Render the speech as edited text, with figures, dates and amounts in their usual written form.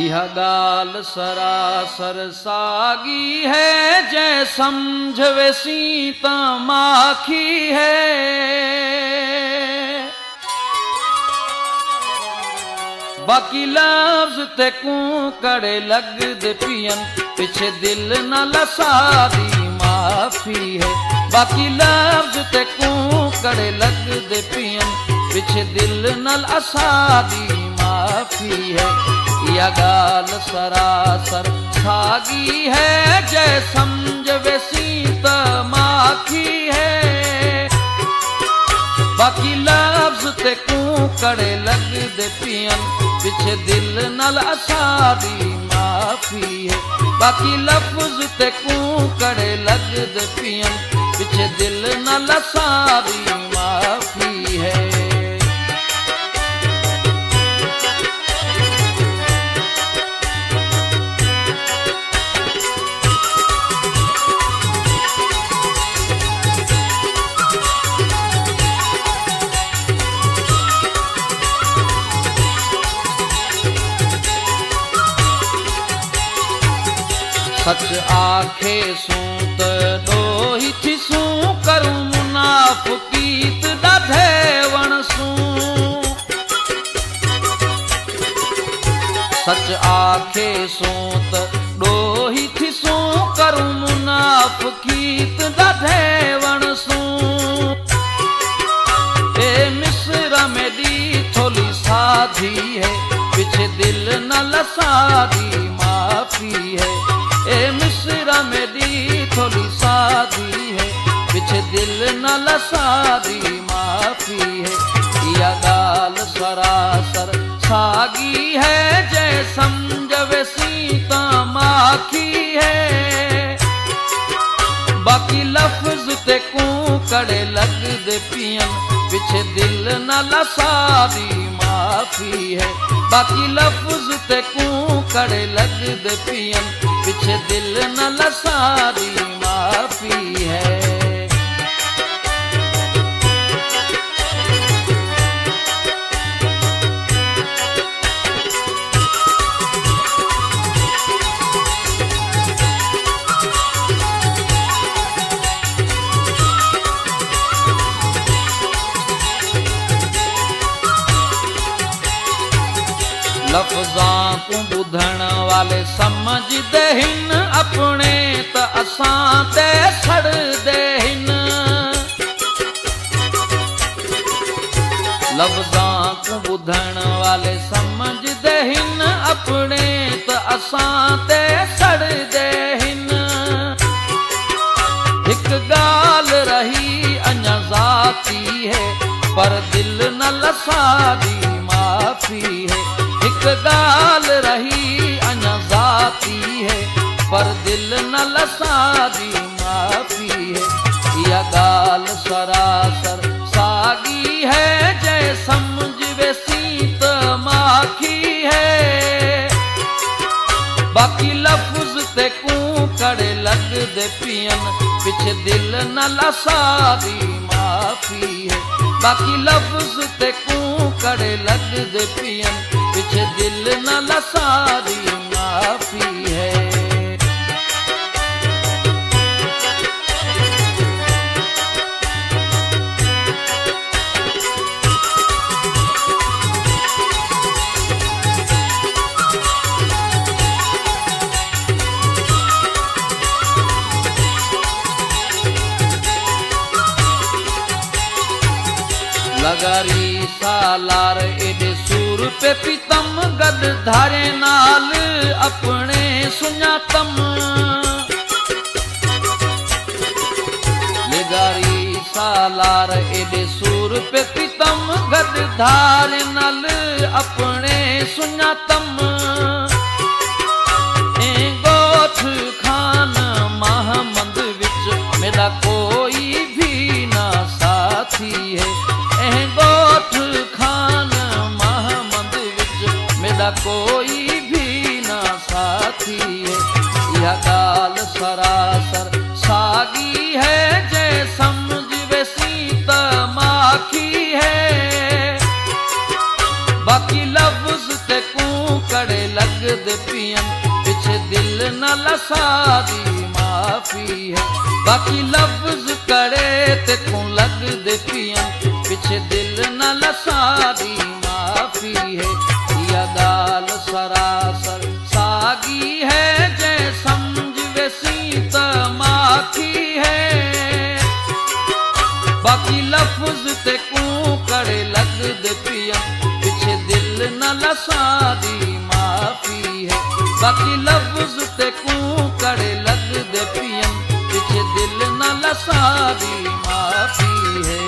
यह गाल सरासर सागी है, जै समझवे सीता माखी है। बाकी लफ्ज ते कूकड़े लग दे पियन, पिछे दिल न लसादी माफी है। बाकी लफ्ज ते कूकड़े लग दे पियन, पिछे दिल न लसादी माफी है। यह गाल सरासर सागी है, जै समझवे सीता माखी है। बाकी लफ्ज ते कूकड़े लग दे पियन, पिछे दिल नल असादी माफी है। बाकी लफ्ज ते कूकड़े लग दे पियन, पिछे दिल नल असादी माफी है। सच आखे सूं त दोही थिसूं, करूं मुनाफकीत ॾाढे वणसूं। सच आखे सूं त दोही थिसूं, करूं मुनाफकीत ॾाढे वणसूं। ए मिस्र में दी थोली साधी है, पिछे दिल न लसादी माफी है। ए मिस्र में दी थोड़ी सादी है, पिछे दिल न लसादी माफी है। यह गाल सरासर सागी है, जै समझवे सीता माखी है। बाकी लफ्ज ते कूकड़े लग दे पियन, पिछे दिल न लसादी माफी है। बाकी लफ्ज ते कूकड़े लग दे पियन, पिछे दिल न लसादी माफी है। लफ्ज़ां को बुधण वाले समझदे हिन, अपने त असां ते सड़दे हिन। लफ्ज़ां को बुधण वाले समझदे हिन, अपने त असां ते सड़दे हिन। हिक गाल रही अञा ज़ाती है, पर दिल न लसादी माफी है। एक गाल रही अञा ज़ाती है, पर दिल न लसादी माफी है। यह गाल सरासर सागी है, जै समझवे सीत माखी है। बाकी लफ्ज ते कूकड़े लग दे पियन, पिछे दिल न लसादी माफी है। बाकी लफ्ज ते कूकड़े लग दे पियन, पिछे दिल न लसादी माफी है। लगारी सालार एडे सूर पे पीतम, गद धारे नाल अपने सुञातम। लगारी सालार एडे सूर पे पीतम, गद धारे नाल अपने सुञातम। ए गोठ खान महमद विच मेरा कोई भी ना साथी है। गोठ खान महमद विच मेरा कोई भी ना साथी है। यह गाल सरासर सागी है, जै समझवे सीता माखी है। बाकी लफ्ज ते कूकड़े लग दे लसादी माफी है। बाकी लफ्ज करे ते को लग दे पियन पिछे दिल न लसादी माफी है। या गाल सरासर सागी है जै समझ वेसी त माखी है। बाकी लफ्ज ते को करे लग दे पियन पिछे दिल न लसादी माफी है। बाकी लफ्ज ते को करे लग दे पियन पिछे दिल न लसादी माफी है।